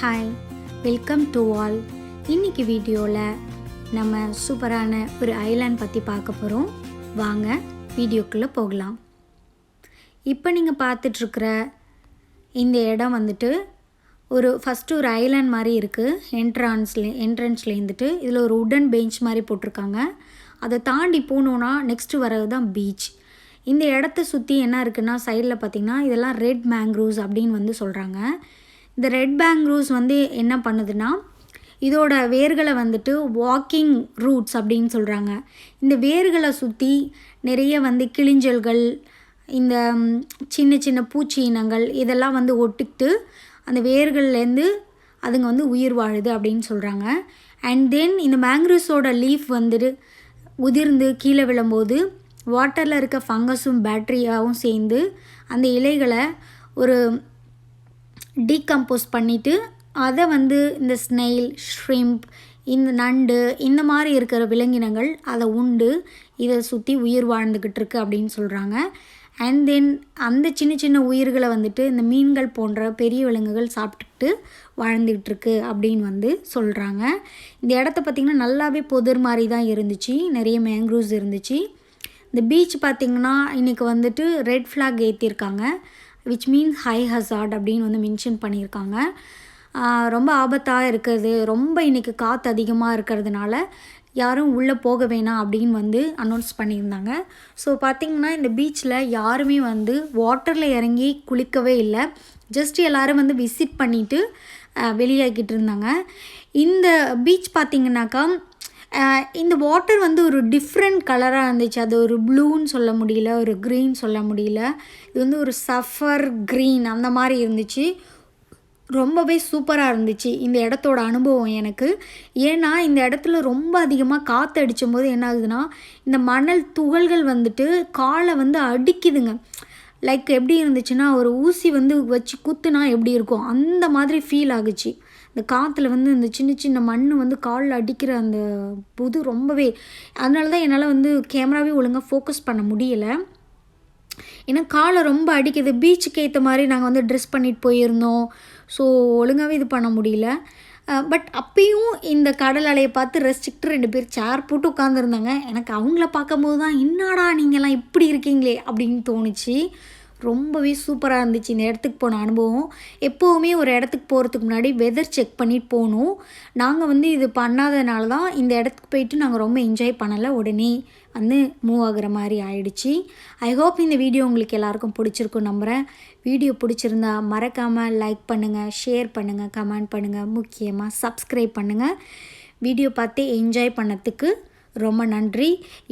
Hi, welcome to all. இன்றைக்கி வீடியோவில் நம்ம சூப்பரான ஒரு ஐலாண்ட் பற்றி பார்க்க போகிறோம். வாங்க வீடியோக்குள்ளே போகலாம். இப்போ நீங்கள் பார்த்துட்ருக்குற இந்த இடம் வந்துட்டு ஃபஸ்ட்டு ஒரு ஐலாண்ட் மாதிரி இருக்குது. என்ட்ரன்ஸ்லேருந்துட்டு இதில் ஒரு உடன் பெஞ்ச் மாதிரி போட்டிருக்காங்க. அதை தாண்டி போனோன்னா நெக்ஸ்ட்டு வர்றது தான் பீச். இந்த இடத்த சுற்றி என்ன இருக்குன்னா, சைடில் பார்த்திங்கன்னா இதெல்லாம் ரெட் மேங்க்ரூவ்ஸ் அப்படின்னு சொல்கிறாங்க. இந்த ரெட் மேங்க்ரூவ்ஸ் என்ன பண்ணுதுன்னா, இதோட வேர்களை வாக்கிங் ரூட்ஸ் அப்படின்னு சொல்கிறாங்க. இந்த வேர்களை சுற்றி நிறைய கிளிஞ்சல்கள், இந்த சின்ன சின்ன பூச்சி இனங்கள் இதெல்லாம் ஒட்டிக்கிட்டு அந்த வேர்கள்லேருந்து அதுங்க உயிர் வாழுது அப்படின்னு சொல்கிறாங்க. அண்ட் தென் இந்த மேங்க்ரூவ்ஸோட லீஃப் உதிர்ந்து கீழே விழும்போது வாட்டரில் இருக்க ஃபங்கஸும் பாக்டீரியாவும் சேர்ந்து அந்த இலைகளை ஒரு டீகம்போஸ் பண்ணிவிட்டு அதை இந்த ஸ்னெயில், ஷ்ரிம்ப், இந்த நண்டு இந்த மாதிரி இருக்கிற விலங்கினங்கள் அதை உண்டு இதை சுற்றி உயிர் வாழ்ந்துக்கிட்டு இருக்கு அப்படின்னு சொல்கிறாங்க. அண்ட் தென் அந்த சின்ன சின்ன உயிர்களை இந்த மீன்கள் போன்ற பெரிய விலங்குகள் சாப்பிட்டுக்கிட்டு வாழ்ந்துக்கிட்டு இருக்கு அப்படின்னு சொல்கிறாங்க. இந்த இடத்த பார்த்திங்கன்னா நல்லாவே புதர் மாதிரி தான் இருந்துச்சு, நிறைய மேங்க்ரூவ்ஸ் இருந்துச்சு. இந்த பீச் பார்த்திங்கன்னா இன்றைக்கி ரெட் ஃப்ளாக் ஏற்றிருக்காங்க, விச் மீன்ஸ் ஹை ஹசார்ட் அப்படின்னு மென்ஷன் பண்ணியிருக்காங்க. ரொம்ப ஆபத்தாக இருக்குது, ரொம்ப இன்றைக்கி காற்று அதிகமாக இருக்கிறதுனால யாரும் உள்ளே போக வேணாம் அப்படின்னு அனௌன்ஸ் பண்ணியிருந்தாங்க. ஸோ பார்த்திங்கன்னா இந்த பீச்சில் யாருமே வாட்டரில் இறங்கி குளிக்கவே இல்லை. ஜஸ்ட் எல்லோரும் விசிட் பண்ணிவிட்டு வெளியாகிட்டு இருந்தாங்க. இந்த பீச் பார்த்திங்கனாக்கா இந்த வாட்டர் ஒரு டிஃப்ரெண்ட் கலராக இருந்துச்சு. அது ஒரு ப்ளூன்னு சொல்ல முடியல, ஒரு க்ரீன் சொல்ல முடியல. இது ஒரு சஃபர் க்ரீன் அந்த மாதிரி இருந்துச்சு. ரொம்பவே சூப்பராக இருந்துச்சு இந்த இடத்தோட அனுபவம் எனக்கு. ஏன்னா இந்த இடத்துல ரொம்ப அதிகமாக காற்று அடிக்கும் போது என்ன ஆகுதுன்னா, இந்த மணல் துகள்கள் காலை அடிக்குதுங்க. லைக் எப்படி இருந்துச்சுன்னா, ஒரு ஊசி வச்சு குத்துனா எப்படி இருக்கும் அந்த மாதிரி ஃபீல் ஆகுச்சு. இந்த காற்றுல இந்த சின்ன சின்ன மண் காலில் அடிக்கிற அந்த புது ரொம்பவே, அதனால தான் என்னால் கேமராவே ஒழுங்காக ஃபோக்கஸ் பண்ண முடியலை. ஏன்னா காலை ரொம்ப அடிக்குது. பீச்சுக்கு ஏற்ற மாதிரி நாங்கள் ட்ரெஸ் பண்ணிட்டு போயிருந்தோம். ஸோ ஒழுங்காகவே இது பண்ண முடியல. பட் அப்பயும் இந்த கடல் அலையை பார்த்து ரசிச்சுக்கிட்டு 2 பேர் சேர் போட்டு உட்காந்துருந்தாங்க. எனக்கு அவங்கள பார்க்கும்போது தான் என்னடா நீங்கள்லாம் இப்படி இருக்கீங்களே அப்படின்னு தோணுச்சு. ரொம்பவே சூப்பராக இருந்துச்சு இந்த இடத்துக்கு போன அனுபவம். எப்போவுமே ஒரு இடத்துக்கு போகிறதுக்கு முன்னாடி வெதர் செக் பண்ணிட்டு போகணும். நாங்கள் இது பண்ணாதனால தான் இந்த இடத்துக்கு போயிட்டு நாங்கள் ரொம்ப என்ஜாய் பண்ணலை, உடனே மூவ் ஆகுற மாதிரி ஆயிடுச்சு. ஐ ஹோப் இந்த வீடியோ உங்களுக்கு எல்லாருக்கும் பிடிச்சிருக்கும் நம்புகிறேன். வீடியோ பிடிச்சிருந்தா மறக்காமல் லைக் பண்ணுங்கள், ஷேர் பண்ணுங்கள், கமெண்ட் பண்ணுங்கள், முக்கியமாக சப்ஸ்கிரைப் பண்ணுங்கள். வீடியோ பார்த்து என்ஜாய் பண்ணதுக்கு ரொம்ப நன்றி.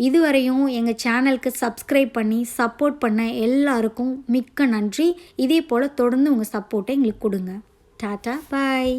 இதுவரையும் எங்கள் சேனலுக்கு சப்ஸ்கிரைப் பண்ணி சப்போர்ட் பண்ண எல்லாருக்கும் மிக்க நன்றி. இதே போல் தொடர்ந்து உங்கள் சப்போர்ட்டை எங்களுக்கு கொடுங்க. டாட்டா, பாய்.